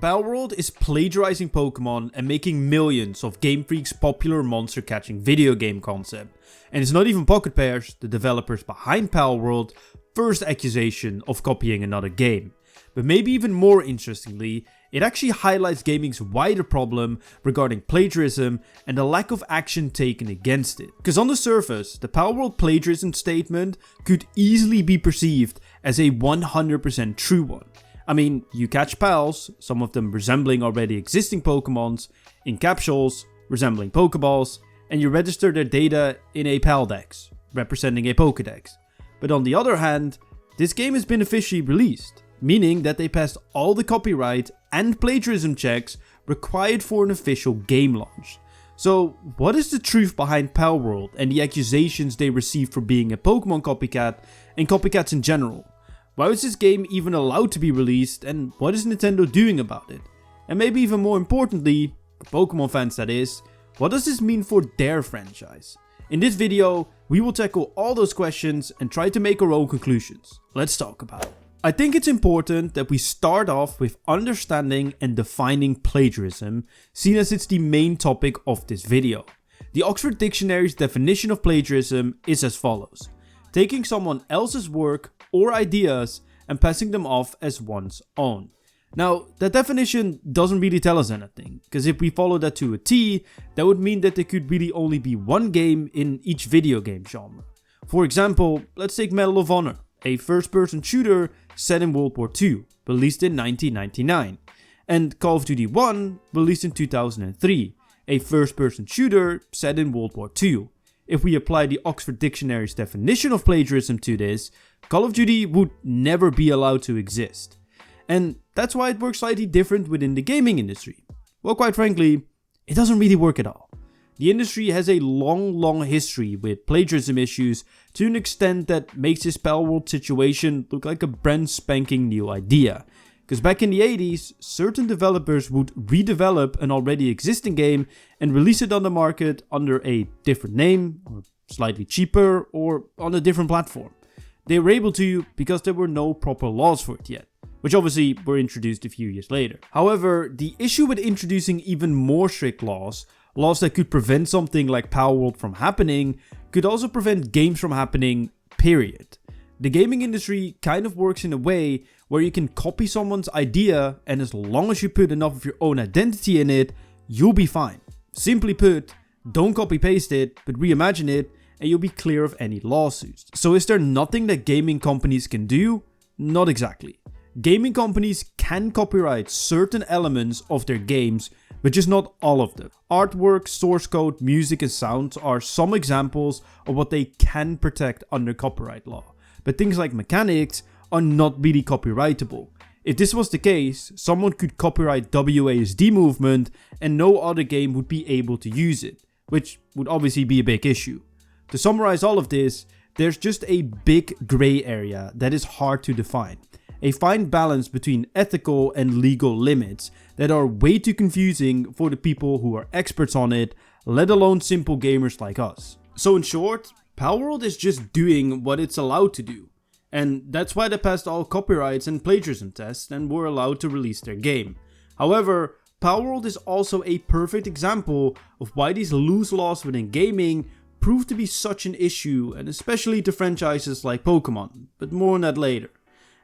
Palworld is plagiarizing Pokémon and making millions of Game Freak's popular monster catching video game concept. And it's not even Pocket Pairs, the developers behind Palworld, first accusation of copying another game. But maybe even more interestingly, it actually highlights gaming's wider problem regarding plagiarism and the lack of action taken against it. Because on the surface, the Palworld plagiarism statement could easily be perceived as a 100% true one. I mean, you catch pals, some of them resembling already existing Pokemons, in capsules, resembling Pokeballs, and you register their data in a Paldex, representing a Pokedex. But on the other hand, this game has been officially released, meaning that they passed all the copyright and plagiarism checks required for an official game launch. So, what is the truth behind Palworld and the accusations they received for being a Pokemon copycat and copycats in general? Why was this game even allowed to be released, and what is Nintendo doing about it? And maybe even more importantly, for Pokemon fans that is, what does this mean for their franchise? In this video, we will tackle all those questions and try to make our own conclusions. Let's talk about it. I think it's important that we start off with understanding and defining plagiarism, seen as it's the main topic of this video. The Oxford Dictionary's definition of plagiarism is as follows: taking someone else's work or ideas and passing them off as one's own. Now, that definition doesn't really tell us anything, because if we follow that to a T, that would mean that there could really only be one game in each video game genre. For example, let's take Medal of Honor, a first-person shooter set in World War II, released in 1999, and Call of Duty 1, released in 2003, a first-person shooter set in World War II. If we apply the Oxford Dictionary's definition of plagiarism to this, Call of Duty would never be allowed to exist. And that's why it works slightly different within the gaming industry. Well, quite frankly, it doesn't really work at all. The industry has a long history with plagiarism issues to an extent that makes this Palworld situation look like a brand spanking new idea. Because back in the 80s, certain developers would redevelop an already existing game and release it on the market under a different name, or slightly cheaper, or on a different platform. They were able to because there were no proper laws for it yet, which obviously were introduced a few years later. However, the issue with introducing even more strict laws that could prevent something like Palworld from happening, could also prevent games from happening, period. The gaming industry kind of works in a way where you can copy someone's idea, and as long as you put enough of your own identity in it, you'll be fine. Simply put, don't copy paste it, but reimagine it, and you'll be clear of any lawsuits. So is there nothing that gaming companies can do? Not exactly. Gaming companies can copyright certain elements of their games, but just not all of them. Artwork, source code, music and sounds are some examples of what they can protect under copyright law. But things like mechanics are not really copyrightable. If this was the case, someone could copyright WASD movement and no other game would be able to use it, which would obviously be a big issue. To summarize all of this, there's just a big gray area that is hard to define. A fine balance between ethical and legal limits that are way too confusing for the people who are experts on it, let alone simple gamers like us. So in short, Palworld is just doing what it's allowed to do. And that's why they passed all copyrights and plagiarism tests and were allowed to release their game. However, Palworld is also a perfect example of why these loose laws within gaming prove to be such an issue, and especially to franchises like Pokémon, but more on that later.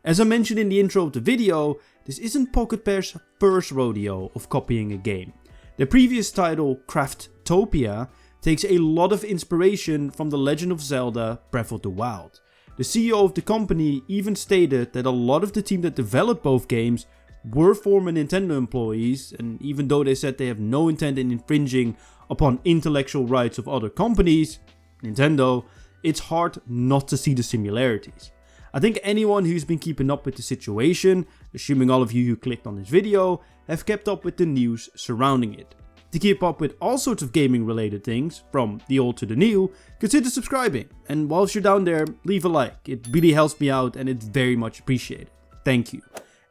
As I mentioned in the intro of the video, this isn't Pocket Pair's first rodeo of copying a game. Their previous title, Craftopia, takes a lot of inspiration from The Legend of Zelda Breath of the Wild. The CEO of the company even stated that a lot of the team that developed both games were former Nintendo employees, and even though they said they have no intent in infringing upon intellectual rights of other companies, Nintendo, it's hard not to see the similarities. I think anyone who's been keeping up with the situation, assuming all of you who clicked on this video, have kept up with the news surrounding it. To keep up with all sorts of gaming related things, from the old to the new, consider subscribing, and whilst you're down there, leave a like. It really helps me out and it's very much appreciated. Thank you.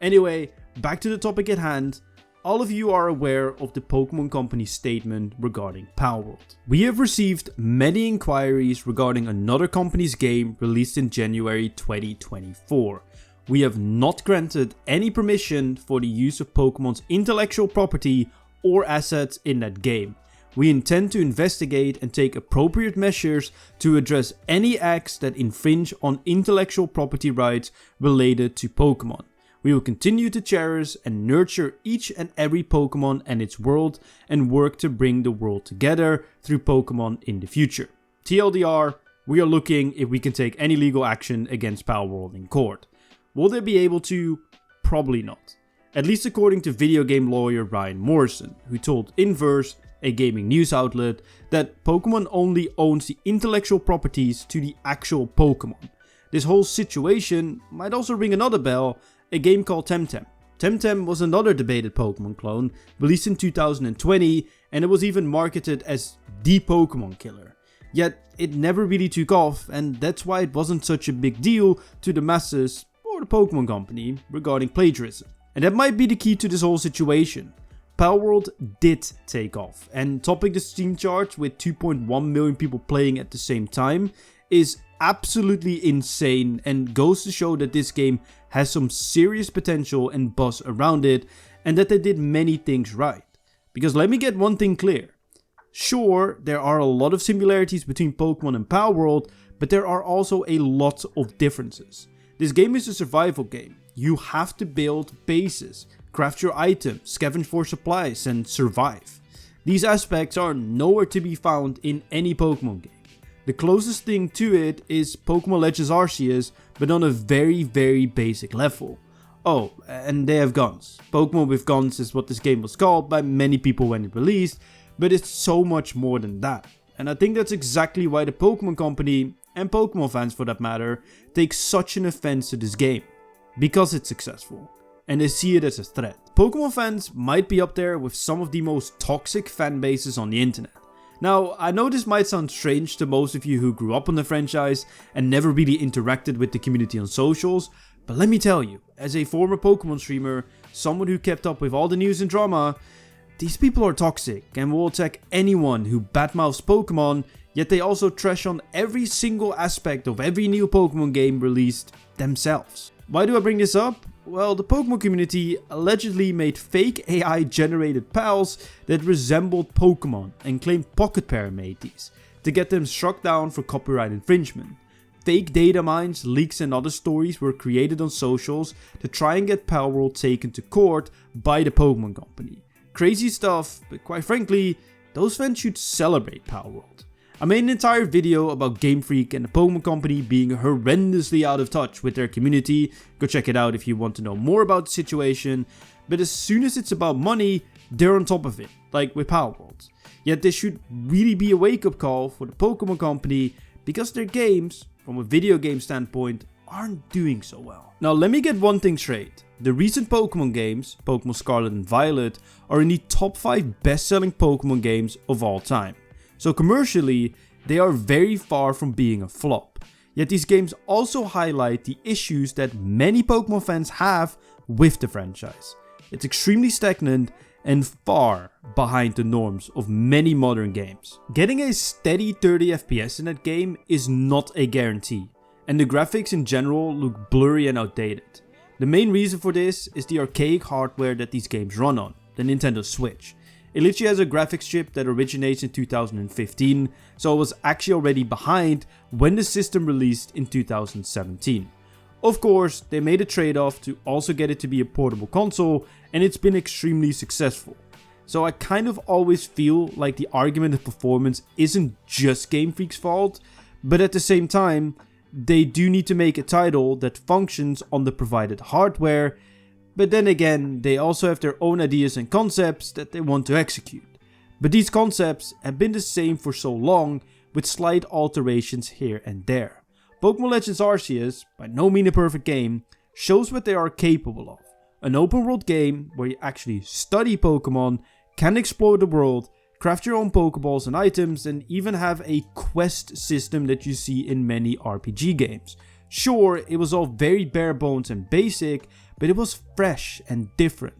Anyway, back to the topic at hand. All of you are aware of the Pokemon Company's statement regarding Palworld. We have received many inquiries regarding another company's game released in January 2024. we have not granted any permission for the use of Pokemon's intellectual property or assets in that game. We intend to investigate and take appropriate measures to address any acts that infringe on intellectual property rights related to Pokemon. We will continue to cherish and nurture each and every Pokemon and its world and work to bring the world together through Pokemon in the future. TLDR, we are looking if we can take any legal action against Palworld in court. Will they be able to? Probably not. At least according to video game lawyer Ryan Morrison, who told Inverse, a gaming news outlet, that Pokemon only owns the intellectual properties to the actual Pokemon. This whole situation might also ring another bell, a game called Temtem. Temtem was another debated Pokemon clone, released in 2020, and it was even marketed as the Pokemon killer. Yet it never really took off, and that's why it wasn't such a big deal to the masses or the Pokemon company regarding plagiarism. And that might be the key to this whole situation. Palworld did take off, and topping the Steam charts with 2.1 million people playing at the same time is absolutely insane and goes to show that this game has some serious potential and buzz around it, and that they did many things right. Because let me get one thing clear. Sure, there are a lot of similarities between Pokemon and Palworld, but there are also a lot of differences. This game is a survival game. You have to build bases, craft your items, scavenge for supplies, and survive. These aspects are nowhere to be found in any Pokemon game. The closest thing to it is Pokemon Legends Arceus, but on a very basic level. Oh, and they have guns. Pokemon with guns is what this game was called by many people when it released, but it's so much more than that. And I think that's exactly why the Pokemon company, and Pokemon fans for that matter, take such an offense to this game. Because it's successful. And they see it as a threat. Pokemon fans might be up there with some of the most toxic fan bases on the internet. Now, I know this might sound strange to most of you who grew up on the franchise and never really interacted with the community on socials, but let me tell you, as a former Pokemon streamer, someone who kept up with all the news and drama, these people are toxic and will attack anyone who badmouths Pokemon, yet they also trash on every single aspect of every new Pokemon game released themselves. Why do I bring this up? Well, the Pokemon community allegedly made fake AI generated pals that resembled Pokemon and claimed Pocket Pair made these, to get them struck down for copyright infringement. Fake data mines, leaks and other stories were created on socials to try and get Palworld taken to court by the Pokemon company. Crazy stuff, but quite frankly, those fans should celebrate Palworld. I made an entire video about Game Freak and the Pokemon company being horrendously out of touch with their community. Go check it out if you want to know more about the situation. But as soon as it's about money, they're on top of it, like with Palworld. Yet this should really be a wake-up call for the Pokemon company because their games, from a video game standpoint, aren't doing so well. Now let me get one thing straight. The recent Pokemon games, Pokemon Scarlet and Violet, are in the top 5 best-selling Pokemon games of all time. So commercially, they are very far from being a flop. Yet these games also highlight the issues that many Pokemon fans have with the franchise. It's extremely stagnant and far behind the norms of many modern games. Getting a steady 30 FPS in that game is not a guarantee, and the graphics in general look blurry and outdated. The main reason for this is the archaic hardware that these games run on, the Nintendo Switch. It literally has a graphics chip that originates in 2015, so it was actually already behind when the system released in 2017. Of course, they made a trade-off to also get it to be a portable console, and it's been extremely successful. So I kind of always feel like the argument of performance isn't just Game Freak's fault, but at the same time, they do need to make a title that functions on the provided hardware. But then again, they also have their own ideas and concepts that they want to execute. But these concepts have been the same for so long, with slight alterations here and there. Pokemon Legends Arceus, by no means a perfect game, shows what they are capable of. An open world game where you actually study Pokemon, can explore the world, craft your own Pokeballs and items, and even have a quest system that you see in many RPG games. Sure, it was all very bare bones and basic, but it was fresh and different.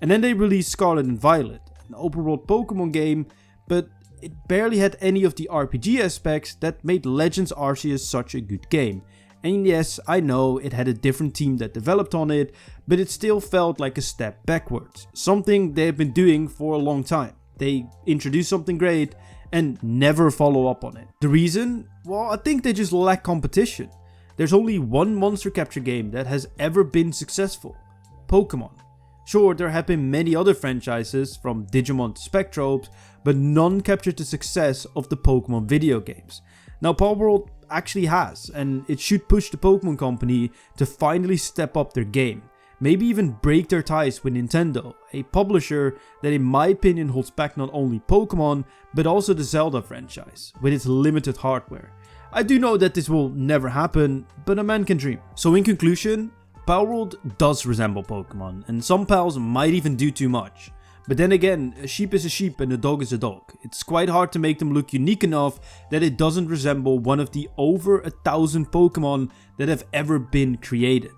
And then they released Scarlet and Violet, an open world Pokemon game, but it barely had any of the RPG aspects that made Legends Arceus such a good game. And yes, I know it had a different team that developed on it, but it still felt like a step backwards. Something they've been doing for a long time. They introduce something great and never follow up on it. The reason? Well, I think they just lack competition. There's only one monster capture game that has ever been successful: Pokémon. Sure, there have been many other franchises, from Digimon to Spectrobes, but none captured the success of the Pokémon video games. Now Palworld actually has, and it should push the Pokémon company to finally step up their game. Maybe even break their ties with Nintendo, a publisher that in my opinion holds back not only Pokémon, but also the Zelda franchise, with its limited hardware. I do know that this will never happen, but a man can dream. So in conclusion, Palworld does resemble Pokémon, and some pals might even do too much. But then again, a sheep is a sheep and a dog is a dog. It's quite hard to make them look unique enough that it doesn't resemble one of the over 1,000 Pokémon that have ever been created.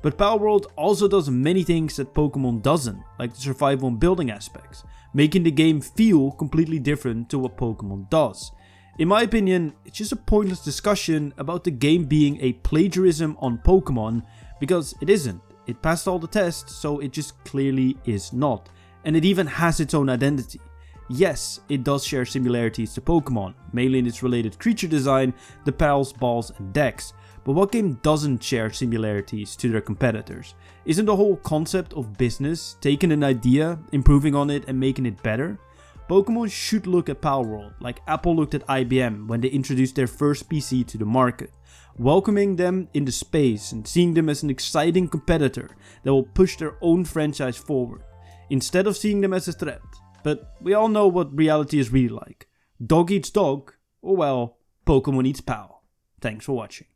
But Palworld also does many things that Pokémon doesn't, like the survival and building aspects, making the game feel completely different to what Pokémon does. In my opinion, it's just a pointless discussion about the game being a plagiarism on Pokémon, because it isn't. It passed all the tests, so it just clearly is not. And it even has its own identity. Yes, it does share similarities to Pokémon, mainly in its related creature design, the pals, balls and decks. But what game doesn't share similarities to their competitors? Isn't the whole concept of business taking an idea, improving on it and making it better? Pokémon should look at Palworld like Apple looked at IBM when they introduced their first PC to the market, welcoming them into space and seeing them as an exciting competitor that will push their own franchise forward, instead of seeing them as a threat. But we all know what reality is really like. Dog eats dog, or well, Pokémon eats pal. Thanks for watching.